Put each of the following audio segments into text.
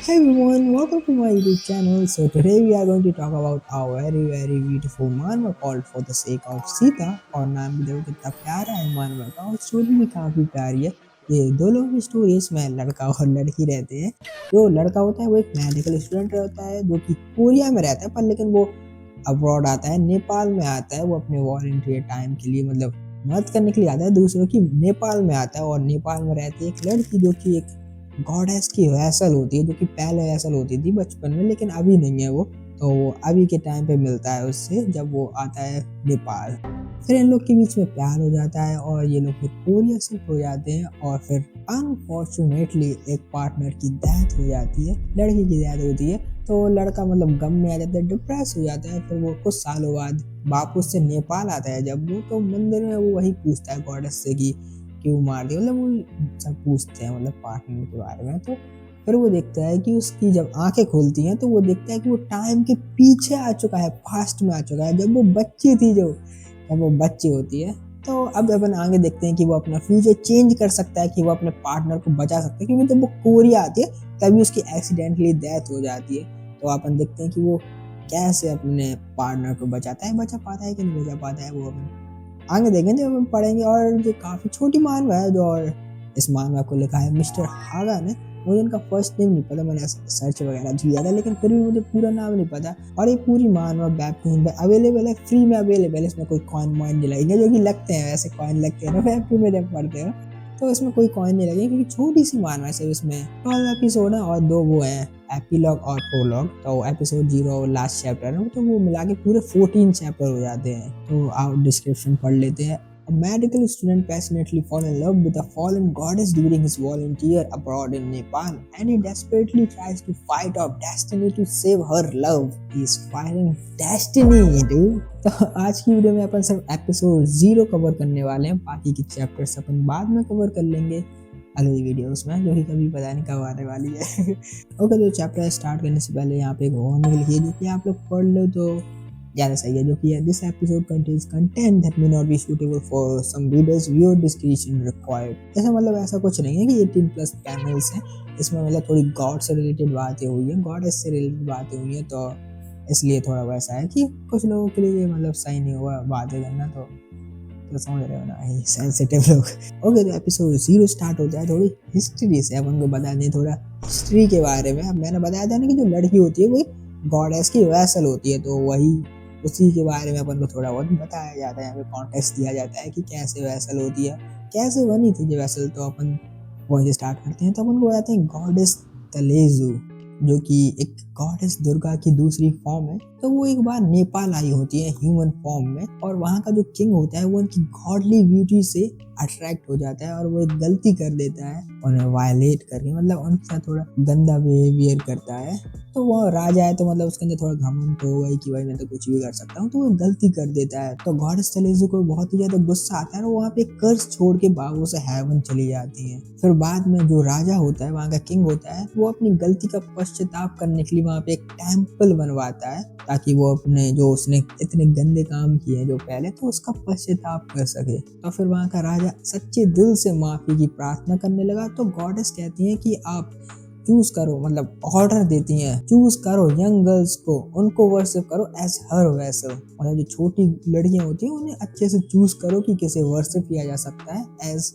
Hey everyone, welcome to my YouTube channel. So today we are going to talk about a very beautiful manhwa called For the Sake of Sita। और नाम भी देखो कितना प्यारा है manhwa का और स्टोरी भी काफी प्यारी है। ये दो लोगों की स्टोरी है, इसमें लड़का और लड़की रहते हैं। जो लड़का होता है वो एक मेडिकल स्टूडेंट रहता है जो कि कोरिया में रहता है, पर लेकिन वो अब्रॉड आता है, नेपाल में आता है। वो अपने वॉलंटियर टाइम के लिए मतलब मदद करने के लिए आता है दूसरों की। नेपाल में आता है और नेपाल में रहती है एक लड़की जो कि एक गॉडेस की वैसल होती है, जो कि पहले वैसल होती थी बचपन में, लेकिन अभी नहीं है वो। तो वो अभी के टाइम पे मिलता है उससे जब वो आता है नेपाल। फिर इन लोग के बीच में प्यार हो जाता है और ये लोग फिर कोरिया शिफ्ट हो जाते हैं। और फिर अनफॉर्चुनेटली एक पार्टनर की डेथ हो जाती है, लड़की की डेथ होती है। तो लड़का मतलब गम में आ जाता है, डिप्रेस हो जाता है। फिर वो कुछ सालों बाद वापस से नेपाल आता है। जब वो तो मंदिर में वो वही पूछता है गॉडेस से कि क्यों मार दिया, मतलब वो सब पूछते हैं मतलब पार्टनर के बारे में। तो फिर वो देखता है कि उसकी जब आंखें खुलती हैं तो वो देखता है कि वो टाइम के पीछे आ चुका है, पास्ट में आ चुका है, जब वो बच्ची थी, जब वो बच्ची होती है। तो अब अपन आगे देखते हैं कि वो अपना फ्यूचर चेंज कर सकता है, कि वो अपने पार्टनर को बचा सकता है, क्योंकि जब वो कोरिया आती है तभी उसकी एक्सीडेंटली डेथ हो जाती है। तो अपन देखते हैं कि वो कैसे अपने पार्टनर को बचा पाता है कि नहीं बचा पाता है, वो अपन आगे देखेंगे जब हम पढ़ेंगे। और जो काफ़ी छोटी मानवा है जो, और इस मानवा को लिखा है मिस्टर हागा ने। मुझे इनका फर्स्ट नेम नहीं पता, मैंने सर्च वगैरह किया था, लेकिन फिर भी मुझे पूरा नाम नहीं पता। और ये पूरी मानवा वेबटून पे अवेलेबल है, फ्री में अवेलेबल है। इसमें कोई कॉइन वॉइन नहीं लगेंगे, जो कि लगते हैं वैसे कॉइन लगते हैं ना वेबटून में जब पढ़ते हो। तो इसमें कोई कॉइन नहीं लगेगा क्योंकि छोटी सी मानवा है। सिर्फ इसमें 12 एपिसोड है और 2 वो हैं एपीलॉग और प्रोलॉग। तो एपिसोड 0 लास्ट चैप्टर है, तो वो मिला के पूरे 14 चैप्टर हो जाते हैं। तो आप डिस्क्रिप्शन पढ़ लेते हैं। A medical student passionately falls in love with a fallen goddess during his volunteer abroad in Nepal, and he desperately tries to fight off destiny to save her love. He is fighting destiny, dude. तो आज की video में अपन सिर्फ episode 0 cover करने वाले हैं, बाकी के चैप्टर्स अपन बाद में कवर कर लेंगे अगली वीडियोस में, जो कि कभी पता नहीं कब आने वाली है। ओके, तो चैप्टर स्टार्ट करने से पहले यहाँ पे एक वार्निंग लिखी है, जो कि आप लोग पढ़ लो तो ज़्यादा सही है। जो कि this episode contents content that may not be suitable for some readers, viewer description required. ऐसा मतलब ऐसा कुछ नहीं है कि 18+ पैनल्स हैं। इसमें मतलब थोड़ी गॉड से रिलेटेड बातें हुई हैं, गॉडेस से रिलेटेड बातें हुई हैं, तो इसलिए थोड़ा वैसा है कि कुछ लोगों के लिए मतलब सही नहीं हुआ बातें करना। तो समझ रहे हो ना, ये सेंसिटिव लोग। ओके, तो एपिसोड 0 स्टार्ट होता है थोड़ी हिस्ट्री से। अपन को बता दें थोड़ा हिस्ट्री के बारे में। अब मैंने बताया था ना कि जो लड़की होती है वो गॉडेस की वैसल होती है, तो वही उसी के बारे में अपन को थोड़ा बहुत बताया जाता है। यहाँ पे कॉन्टेक्स्ट दिया जाता है कि कैसे वैसल होती है, कैसे बनी थी जो वैसल। तो अपन वहीं से स्टार्ट करते हैं। तो अपन को बताते हैं गॉडेस तलेजू, जो कि एक गॉडेस दुर्गा की दूसरी फॉर्म है। तो वो एक बार नेपाल आई होती है ह्यूमन फॉर्म में, और वहाँ का जो किंग होता है वो उनकी गॉडली ब्यूटी से अट्रैक्ट हो जाता है और वो एक गलती कर देता है उन्हें वायलेट करके, मतलब उनके साथ थोड़ा गंदा बिहेवियर करता है। तो वो राजा है तो मतलब उसके अंदर थोड़ा घमंड तो होगा ही कि भाई मैं तो कुछ भी कर सकता हूँ, तो वो गलती कर देता है। तो गॉडेस तलेजू को बहुत ही ज्यादा गुस्सा आता है और वो वहाँ पे कर्ज छोड़ के बाबू से हेवन चली जाती है। फिर बाद में जो राजा होता है, वहाँ का किंग होता है, वो अपनी गलती का पश्चाताप करने के लिए वहाँ पे एक टेम्पल बनवाता है, ताकि वो अपने जो उसने इतने गंदे काम किए हैं जो पहले, तो उसका पश्चाताप कर सके। तो फिर वहाँ का राजा सच्चे दिल से माफी की प्रार्थना करने लगा। तो गॉडेस कहती हैं कि आप चूज करो, मतलब ऑर्डर देती हैं, चूज करो यंग गर्ल्स को, उनको वर्शिप करो एज हर वैसल। मतलब जो छोटी लड़कियां होती हैं उन्हें अच्छे से चूज करो कि किसे वर्शिप किया जा सकता है एज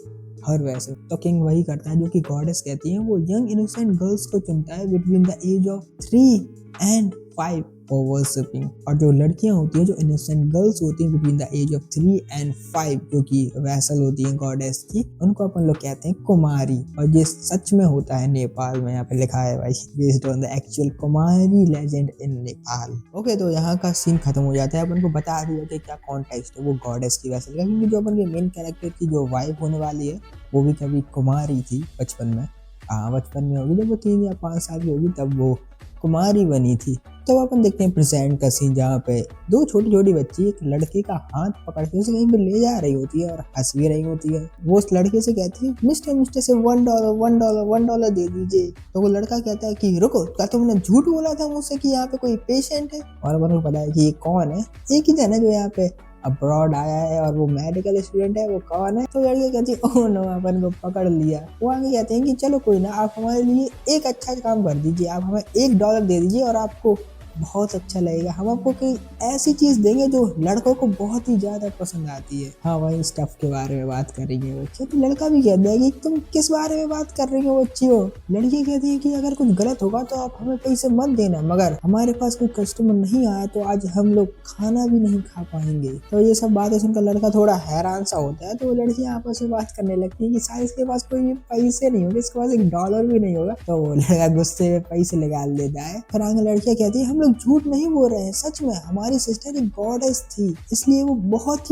हर वैसल। तो किंग वही करता है जो कि गॉडेस कहती है। वो यंग इनोसेंट गर्ल्स को चुनता है between the age of 3 and 5 for worshipping. और जो लड़कियां होती हैं, जो इनोसेंट गर्ल्स होती हैं between the age of 3 and 5, जो कि वैसल होती हैं गॉडेस की, उनको अपन लोग कहते हैं कुमारी। और ये सच में होता है नेपाल में, यहाँ पे लिखा है भाई, based on the actual Kumari legend in Nepal. Okay, तो यहाँ का सीन खत्म हो जाता है। अपन को बता दिया कि क्या कॉन्टेक्स्ट है वो गॉडेस की वैसल का, क्योंकि जो अपन के मेन कैरेक्टर की जो वाइफ होने वाली है वो भी कभी कुमारी थी बचपन में। हाँ, बचपन में होगी, जब वो 3 या 5 साल की होगी तब वो कुमारी बनी थी। तो अपन देखते हैं प्रेजेंट का सीन, जहाँ पे 2 छोटी छोटी बच्ची एक लड़के का हाथ पकड़ के उसे कहीं पे ले जा रही होती है और हंस भी रही होती है। वो उस लड़के से कहती है मिस्टर से $1 दे दीजिए। तो वो लड़का कहता है कि रुको, क्या तुमने झूठ बोला था मुझसे कि यहाँ पे कोई पेशेंट है। और अपन को पता है कि ये कौन है, एक ही जन है जो यहाँ पे अब्रॉड आया है और वो मेडिकल स्टूडेंट है, वो कौन है? तो लड़के कहती है ओह नो, अपन को पकड़ लिया। वो आगे कहते हैं कि चलो कोई ना, आप हमारे लिए एक अच्छा काम कर दीजिए, आप हमें $1 दे दीजिए और आपको बहुत अच्छा लगेगा। हम आपको कोई ऐसी चीज देंगे जो लड़कों को बहुत ही ज्यादा पसंद आती है। हाँ, वही स्टफ के बारे में बात कर रही है बच्चे। तो लड़का भी कहता है कि तुम किस बारे में बात कर रही हो बच्ची हो? लड़की कहती है कि अगर कुछ गलत होगा तो आप हमें पैसे मत देना, मगर हमारे पास कोई कस्टमर नहीं आया तो आज हम लोग खाना भी नहीं खा पाएंगे। तो ये सब बातें सुनकर लड़का थोड़ा हैरान सा होता है। तो वो लड़की आपस में बात करने लगती है कि शायद इसके पास कोई भी पैसे नहीं होंगे, इसके पास $1 भी नहीं होगा। तो वो लड़का गुस्से में पैसे निकाल देता है। फिर आगे लड़कियां कहती है हम लोग झूठ नहीं बोल रहे हैं, सच में हमारी सिस्टर एक गॉडेस थी, इसलिए वो बहुत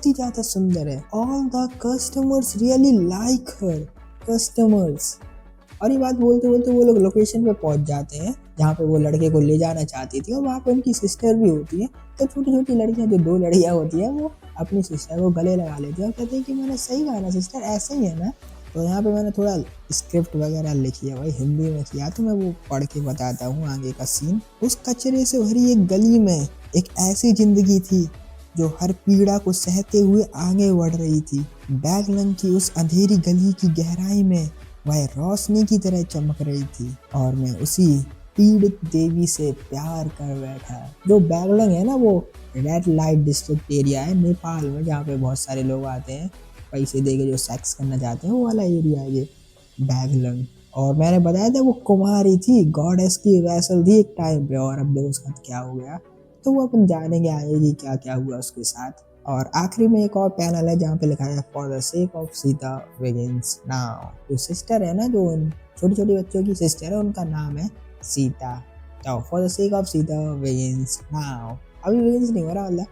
ही ज्यादा सुंदर है। All the customers really like her. Customers. और ये बात बोलते बोलते वो लोग लोकेशन पे पहुंच जाते हैं जहाँ पे वो लड़के को ले जाना चाहती थी, और वहाँ पे उनकी सिस्टर भी होती है। तो छोटी छोटी लड़कियां, जो 2 लड़कियां होती है, वो अपनी सिस्टर को गले लगा लेती है और कहती है कि मैंने सही कहा ना सिस्टर, ऐसे ही है ना। तो यहाँ पे मैंने थोड़ा स्क्रिप्ट वगैरह लिखी है भाई, हिंदी में किया, तो मैं वो पढ़ के बताता हूँ आगे का सीन। उस कचरे से भरी एक गली में एक ऐसी जिंदगी थी जो हर पीड़ा को सहते हुए आगे बढ़ रही थी। बैगलन की उस अंधेरी गली की गहराई में वह रोशनी की तरह चमक रही थी, और मैं उसी पीड़ित देवी से प्यार कर बैठा। जो बैगलंग है ना, वो रेड लाइट डिस्ट्रिक्ट एरिया है नेपाल में, जहाँ पे बहुत सारे लोग आते हैं पैसे देके जो सेक्स करना चाहते हैं, वो वाला एरिया है ये बैगलंग। और मैंने बताया था वो कुमारी थी, गॉडेस की वैसल थी एक टाइम पे, और अब देखो उसके साथ क्या हो गया। तो वो अपन जानेंगे आएगी क्या क्या हुआ उसके साथ। और आखिरी में एक और पैनल है जहाँ पे लिखा है for the sake of Sita begins now. जो सिस्टर है ना, जो उन छोटी छोटी बच्चों की सिस्टर है, उनका नाम है सीता। तो for the sake of Sita begins now. अभी बिगिंस नहीं हो रहा, मतलब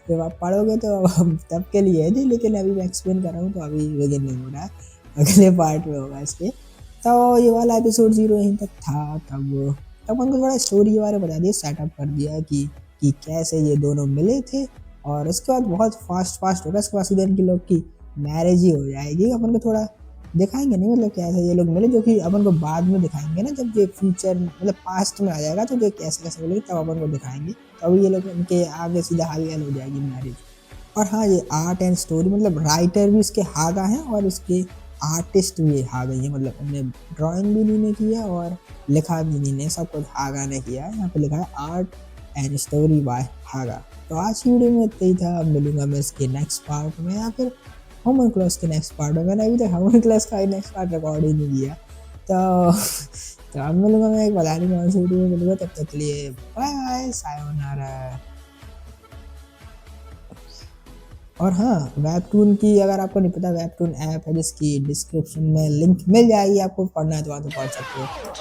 जब आप पढ़ोगे तो अब तब के लिए है जी, लेकिन अभी मैं एक्सप्लेन कर रहा हूँ तो अभी बिगिन नहीं हो रहा है, अगले पार्ट में होगा इसके। तो ये वाला एपिसोड 0 यहीं तक था। तब उनको थोड़ा स्टोरी के बारे में बता दिया, सेटअप कर दिया कि कैसे ये दोनों मिले थे। और उसके बाद बहुत फास्ट होगा, इसके बाद सीधे इनकी लोग की मैरिज ही हो जाएगी। अपन को थोड़ा दिखाएंगे नहीं, मतलब कैसे ये लोग मिले, जो कि अपन को बाद में दिखाएंगे ना, जब ये फ्यूचर मतलब पास्ट में आ जाएगा तो जो कैसे कैसे मिले तब अपन को दिखाएंगे। तो अभी ये लोग इनके आगे सीधा हाल हो जाएगी मैरिज। और हाँ, ये आर्ट एंड स्टोरी, मतलब राइटर भी इसके हागा हैं और इसके आर्टिस्ट भी हागा ही है, मतलब उन्हें ड्राइंग भी इन्हीं ने किया और लिखा भी इन्हीं ने, सब कुछ हागा ने किया है। यहाँ पे लिखा है आर्ट एंड स्टोरी बाय हागा। तो आज की वीडियो में इतना ही था। मिलूंगा मैं इसके नेक्स्ट पार्ट में, या फिर होमोन्क्लोस के नेक्स्ट पार्ट में। मैंने अभी तक होमोन्क्लोस का नेक्स्ट पार्ट रिकॉर्ड ही नहीं किया। तो तो अब मिलूंगा मैं एक बता नहीं कौन सी वीडियो में मिलूंगा। तब तक के लिए बाय बाय, सायोनारा। और हाँ, वेबटून की अगर आपको नहीं पता, वेबटून ऐप है जिसकी डिस्क्रिप्शन में लिंक मिल जाएगी, आपको पढ़ना है तो वहाँ तो पढ़ सकते हो।